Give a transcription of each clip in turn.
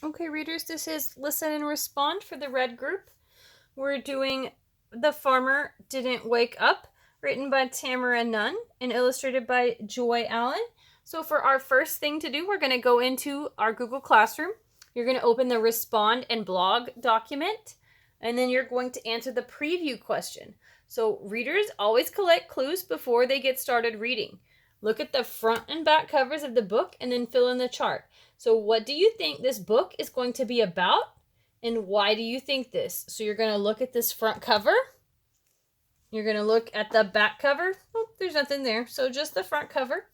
Okay, readers, this is Listen and Respond for the red group. We're doing The Farmer Didn't Wake Up, written by Tamara Nunn and illustrated by Joy Allen. So for our first thing to do, we're going to go into our Google Classroom. You're going to open the Respond and Blog document, and then you're going to answer the preview question. So readers always collect clues before they get started reading. Look at the front and back covers of the book and then fill in the chart. So what do you think this book is going to be about? And why do you think this? So you're going to look at this front cover. You're going to look at the back cover. Oh, there's nothing there. So just the front cover.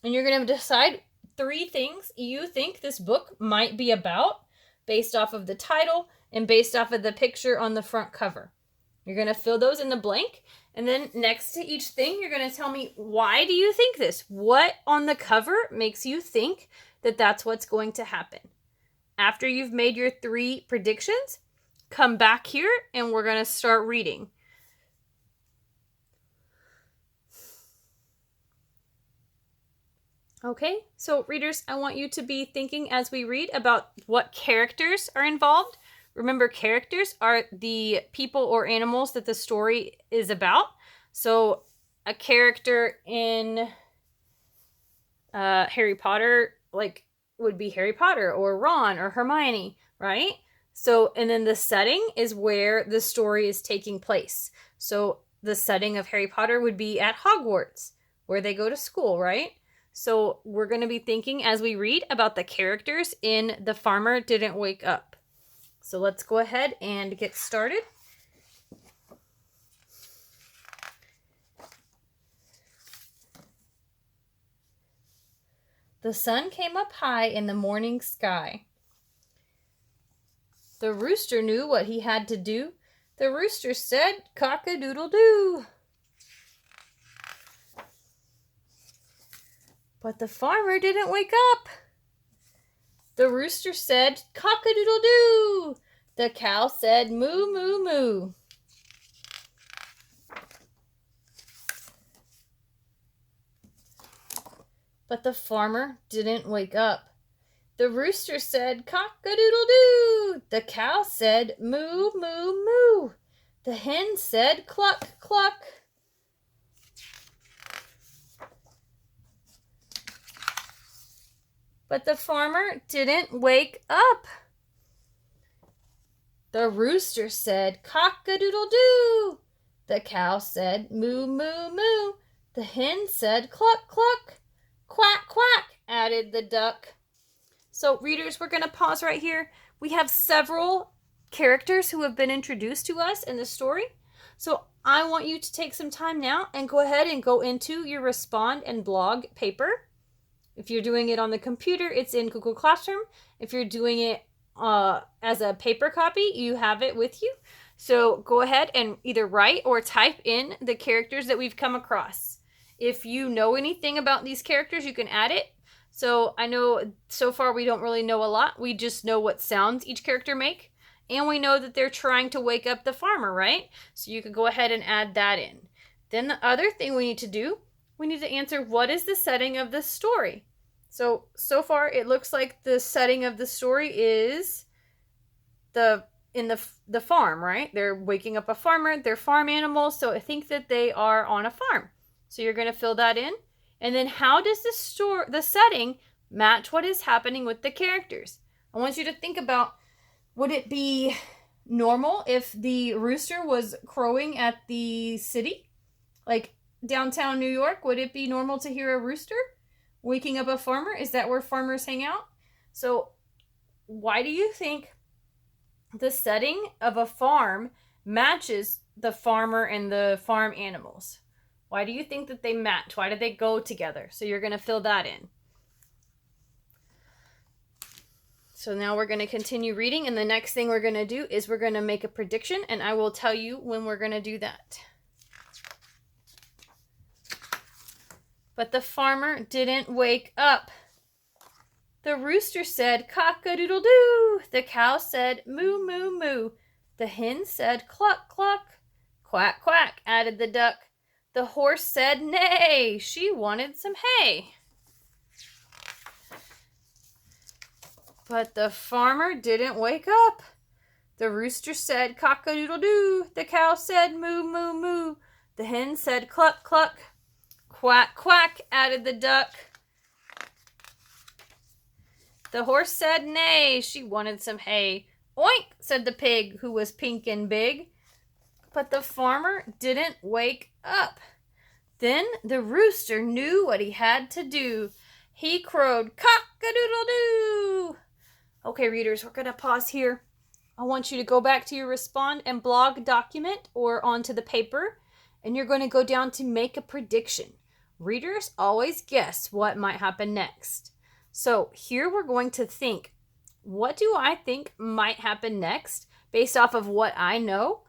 And you're going to decide 3 things you think this book might be about based off of the title and based off of the picture on the front cover. You're going to fill those in the blank. And then next to each thing, you're going to tell me, why do you think this? What on the cover makes you think that that's what's going to happen? After you've made your 3 predictions, come back here and we're going to start reading. Okay, so readers, I want you to be thinking as we read about what characters are involved. Remember, characters are the people or animals that the story is about. So a character in Harry Potter, like, would be Harry Potter or Ron or Hermione, right? So, and then the setting is where the story is taking place. So the setting of Harry Potter would be at Hogwarts, where they go to school, right? So we're going to be thinking as we read about the characters in The Farmer Didn't Wake Up. So let's go ahead and get started. The sun came up high in the morning sky. The rooster knew what he had to do. The rooster said, "Cock-a-doodle-doo." But the farmer didn't wake up. The rooster said, "Cock-a-doodle-doo." The cow said, "Moo, moo, moo." But the farmer didn't wake up. The rooster said, "Cock-a-doodle-doo." The cow said, "Moo, moo, moo." The hen said, "Cluck, cluck." But the farmer didn't wake up. The rooster said, "Cock-a-doodle-doo." The cow said, "Moo, moo, moo." The hen said, "Cluck, cluck." "Quack, quack," added the duck. So readers, we're going to pause right here. We have several characters who have been introduced to us in the story. So I want you to take some time now and go ahead and go into your Respond and Blog paper. If you're doing it on the computer, it's in Google Classroom. If you're doing it as a paper copy, you have it with you. So go ahead and either write or type in the characters that we've come across. If you know anything about these characters, you can add it. So I know so far we don't really know a lot. We just know what sounds each character make. And we know that they're trying to wake up the farmer, right? So you could go ahead and add that in. Then the other thing we need to do, we need to answer, what is the setting of the story? So far it looks like the setting of the story is the farm, right? They're waking up a farmer, they're farm animals, so I think that they are on a farm. So you're going to fill that in. And then how does the setting match what is happening with the characters? I want you to think about, would it be normal if the rooster was crowing at the city? Like downtown New York, would it be normal to hear a rooster waking up a farmer? Is that where farmers hang out? So why do you think the setting of a farm matches the farmer and the farm animals? Why do you think that they match? Why do they go together? So you're going to fill that in. So now we're going to continue reading, and the next thing we're going to do is we're going to make a prediction, and I will tell you when we're going to do that. But the farmer didn't wake up. The rooster said, "Cock-a-doodle-doo." The cow said, "Moo, moo, moo." The hen said, "Cluck, cluck." "Quack, quack," added the duck. The horse said, "Nay." She wanted some hay. But the farmer didn't wake up. The rooster said, cock-a-doodle-doo. The cow said, moo, moo, moo. The hen said, cluck, cluck. Quack, quack, added the duck. The horse said, nay, she wanted some hay. Oink, said the pig, who was pink and big. But the farmer didn't wake up. Then the rooster knew what he had to do. He crowed, cock-a-doodle-doo. Okay, readers, we're going to pause here. I want you to go back to your Respond and Blog document or onto the paper, and you're going to go down to make a prediction. Readers always guess what might happen next. So here we're going to think, what do I think might happen next based off of what I know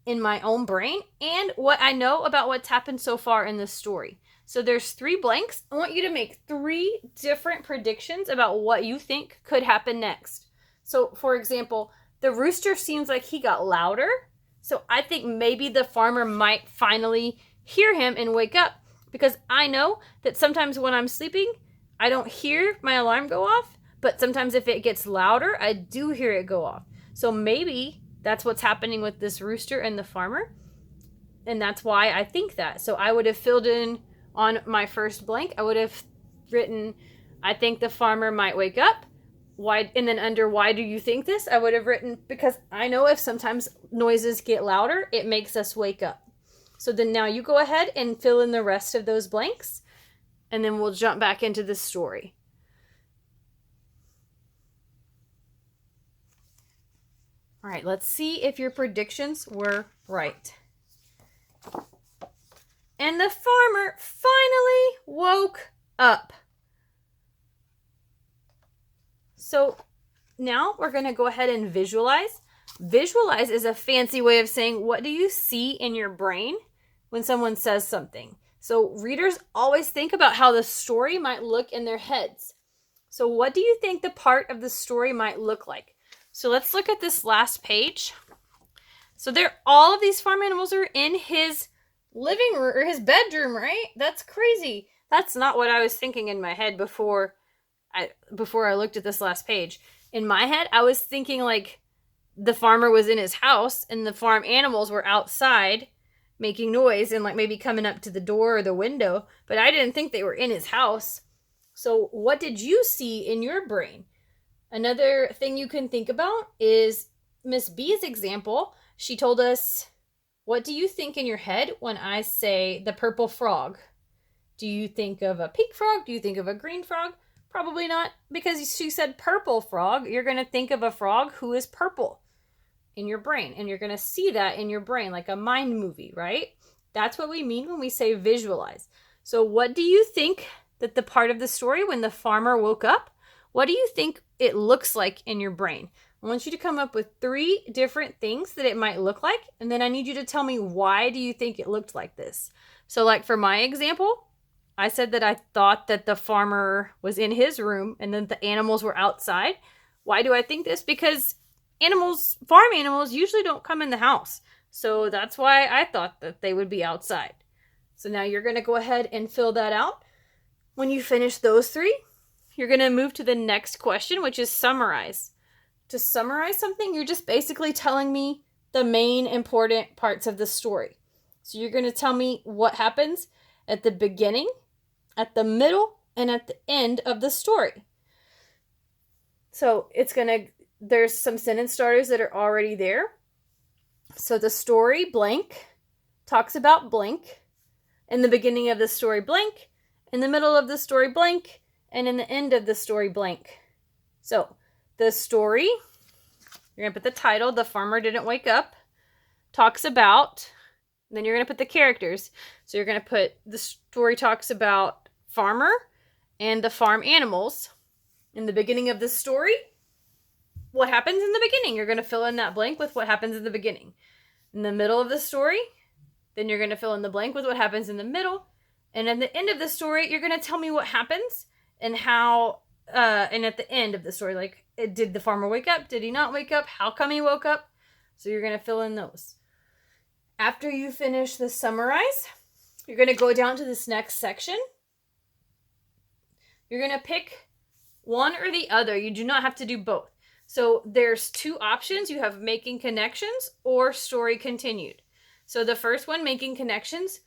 in my own brain and what I know about what's happened so far in this story. So there's 3 blanks. I want you to make 3 different predictions about what you think could happen next. So for example, the rooster seems like he got louder. So I think maybe the farmer might finally hear him and wake up, because I know that sometimes when I'm sleeping, I don't hear my alarm go off, but sometimes if it gets louder, I do hear it go off. So maybe that's what's happening with this rooster and the farmer. And that's why I think that. So I would have filled in on my first blank. I would have written, I think the farmer might wake up. Why? And then under why do you think this? I would have written, because I know if sometimes noises get louder, it makes us wake up. So then now you go ahead and fill in the rest of those blanks, and then we'll jump back into the story. All right, let's see if your predictions were right. And the farmer finally woke up. So now we're going to go ahead and visualize. Visualize is a fancy way of saying, what do you see in your brain when someone says something? So readers always think about how the story might look in their heads. So what do you think the part of the story might look like? So let's look at this last page. So all of these farm animals are in his living room or his bedroom, right? That's crazy. That's not what I was thinking in my head before I looked at this last page. In my head, I was thinking like the farmer was in his house and the farm animals were outside making noise and like maybe coming up to the door or the window, but I didn't think they were in his house. So what did you see in your brain? Another thing you can think about is Miss B's example. She told us, what do you think in your head when I say the purple frog? Do you think of a pink frog? Do you think of a green frog? Probably not, because she said purple frog. You're going to think of a frog who is purple in your brain, and you're going to see that in your brain like a mind movie, right? That's what we mean when we say visualize. So what do you think that the part of the story when the farmer woke up, what do you think it looks like in your brain? I want you to come up with 3 different things that it might look like, and then I need you to tell me, why do you think it looked like this? So like for my example, I said that I thought that the farmer was in his room and then the animals were outside. Why do I think this? Because farm animals usually don't come in the house. So that's why I thought that they would be outside. So now you're going to go ahead and fill that out. When you finish those 3, you're going to move to the next question, which is summarize. To summarize something, you're just basically telling me the main important parts of the story. So you're going to tell me what happens at the beginning, at the middle, and at the end of the story. So there's some sentence starters that are already there. So the story blank talks about blank. In the beginning of the story blank, in the middle of the story blank, and in the end of the story blank. So the story, you're going to put the title, The Farmer Didn't Wake Up, talks about, then you're going to put the characters. So you're going to put the story talks about farmer and the farm animals. In the beginning of the story, what happens in the beginning? You're going to fill in that blank with what happens in the beginning. In the middle of the story, then you're going to fill in the blank with what happens in the middle. And at the end of the story, you're going to tell me what happens and how, and at the end of the story, like, did the farmer wake up? Did he not wake up? How come he woke up? So you're going to fill in those. After you finish the summarize, you're going to go down to this next section. You're going to pick One or the other. You do not have to do both. So there's two options. You have making connections or story continued. So the first one, making connections,